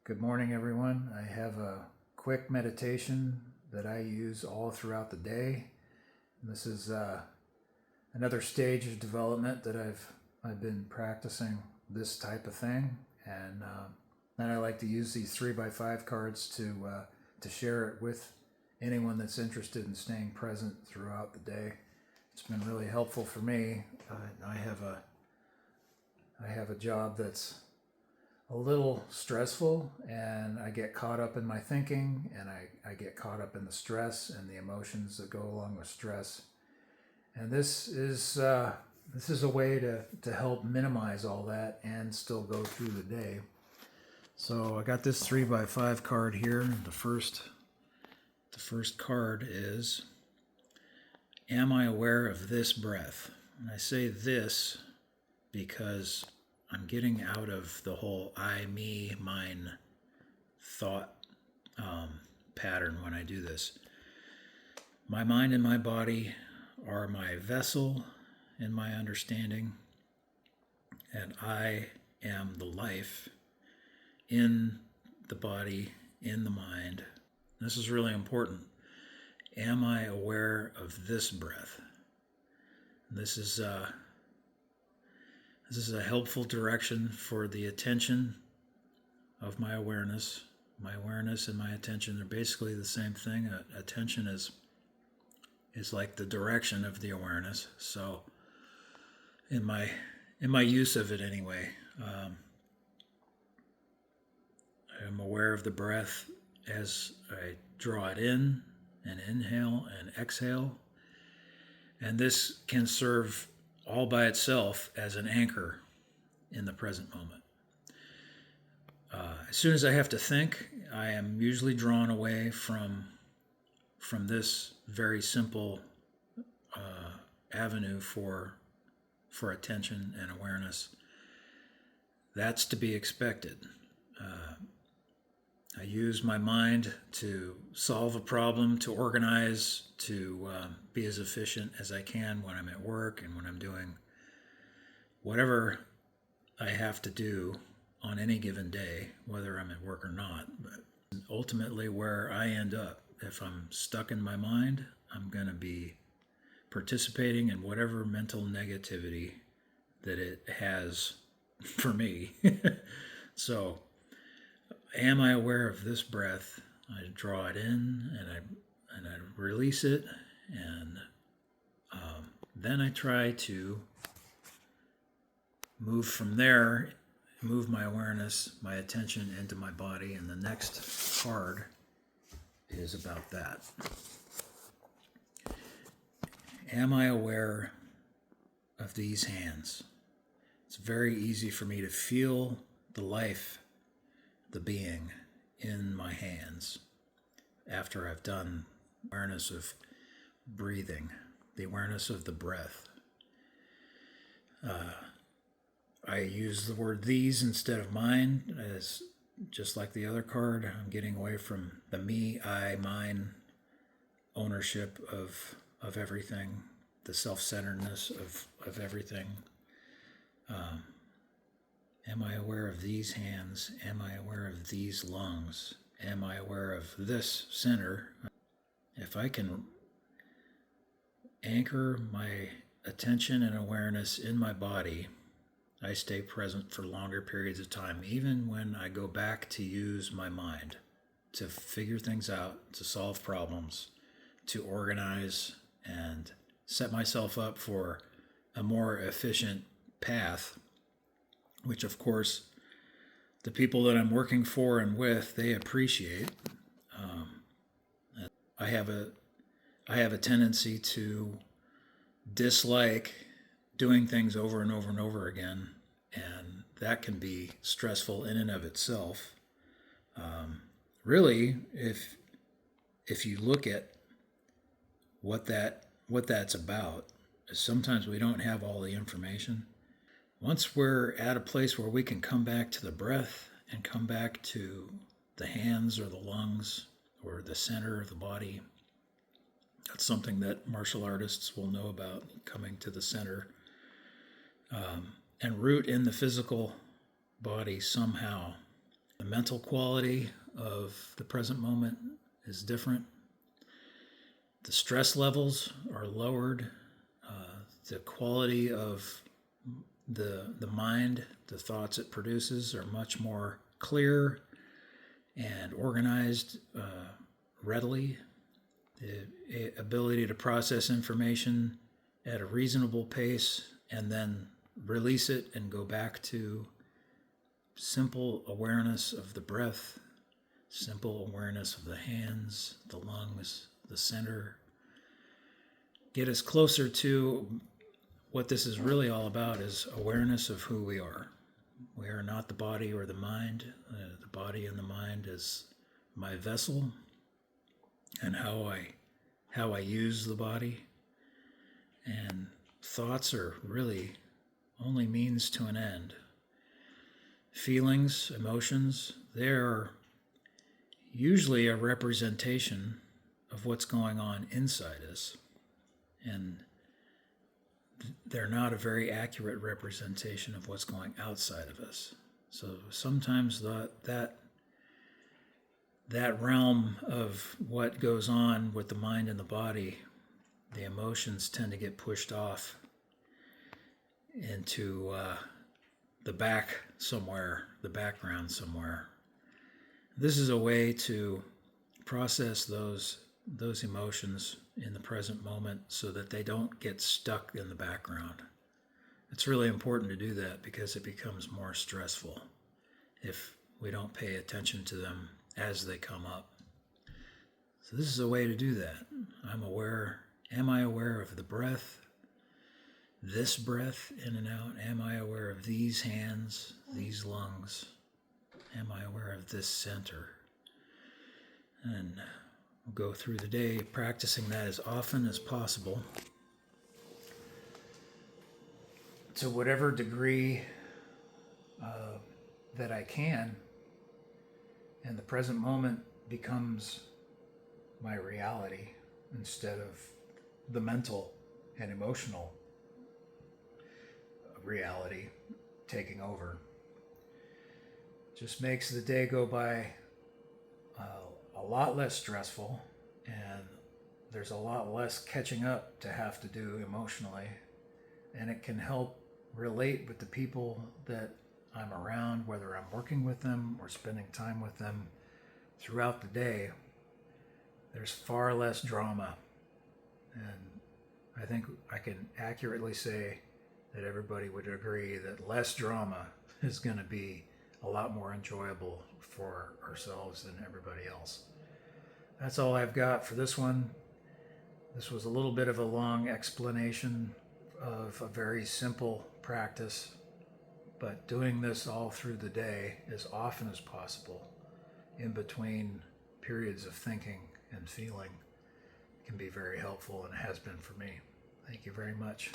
Good morning, everyone. I have a quick meditation that I use all throughout the day. This is another stage of development that I've been practicing this type of thing, and then I like to use these 3x5 cards to share it with anyone that's interested in staying present throughout the day. It's been really helpful for me. I have a job that's a little stressful, and I get caught up in my thinking, and I get caught up in the stress and the emotions that go along with stress. And this is a way to help minimize all that and still go through the day. So I got this 3x5 card here. The first card is, am I aware of this breath? And I say this because I'm getting out of the whole I, me, mine thought pattern when I do this. My mind and my body are my vessel in my understanding, and I am the life in the body, in the mind. This is really important. Am I aware of this breath? This is a helpful direction for the attention of my awareness. My awareness and my attention are basically the same thing. Attention is like the direction of the awareness. So in my use of it anyway, I'm aware of the breath as I draw it in and inhale and exhale. And this can serve all by itself as an anchor in the present moment. As soon as I have to think, I am usually drawn away from this very simple avenue for attention and awareness. That's to be expected. I use my mind to solve a problem, to organize, to be as efficient as I can when I'm at work and when I'm doing whatever I have to do on any given day, whether I'm at work or not. But ultimately, where I end up, if I'm stuck in my mind, I'm going to be participating in whatever mental negativity that it has for me. So, am I aware of this breath? I draw it in and I release it, and then I try to move from there, move my awareness, my attention into my body, and the next card is about that. Am I aware of these hands? It's very easy for me to feel the life, the being in my hands after I've done awareness of breathing, the awareness of the breath. I use the word these instead of mine, as just like the other card. I'm getting away from the me, I, mine ownership of everything, the self-centeredness of everything. Am I aware of these hands? Am I aware of these lungs? Am I aware of this center? If I can anchor my attention and awareness in my body, I stay present for longer periods of time, even when I go back to use my mind to figure things out, to solve problems, to organize and set myself up for a more efficient path, which of course the people that I'm working for and with, they appreciate. I have a tendency to dislike doing things over and over and over again, and that can be stressful in and of itself. Really, if you look at what that's about, sometimes we don't have all the information. Once we're at a place where we can come back to the breath and come back to the hands or the lungs or the center of the body, that's something that martial artists will know about, coming to the center and root in the physical body somehow. The mental quality of the present moment is different. The stress levels are lowered. The quality of the mind, the thoughts it produces, are much more clear and organized readily. The ability to process information at a reasonable pace and then release it and go back to simple awareness of the breath, simple awareness of the hands, the lungs, the center. Get us closer to what this is really all about, is awareness of who we are. We are not the body or the mind. The body and the mind is my vessel, and how I use the body. And thoughts are really only means to an end. Feelings, emotions, they're usually a representation of what's going on inside us. And they're not a very accurate representation of what's going outside of us. So sometimes that realm of what goes on with the mind and the body, the emotions tend to get pushed off into the background somewhere. This is a way to process those emotions in the present moment so that they don't get stuck in the background. It's really important to do that because it becomes more stressful if we don't pay attention to them as they come up. So this is a way to do that. Am I aware of the breath? This breath in and out? Am I aware of these hands, these lungs? Am I aware of this center? And we'll go through the day practicing that as often as possible, to whatever degree that I can, and the present moment becomes my reality instead of the mental and emotional reality taking over. Just makes the day go by a lot less stressful, and there's a lot less catching up to have to do emotionally, and it can help relate with the people that I'm around, whether I'm working with them or spending time with them throughout the day. There's far less drama, and I think I can accurately say that everybody would agree that less drama is going to be a lot more enjoyable for ourselves and everybody else. That's all I've got for this one. This was a little bit of a long explanation of a very simple practice, but doing this all through the day as often as possible in between periods of thinking and feeling can be very helpful, and has been for me. Thank you very much.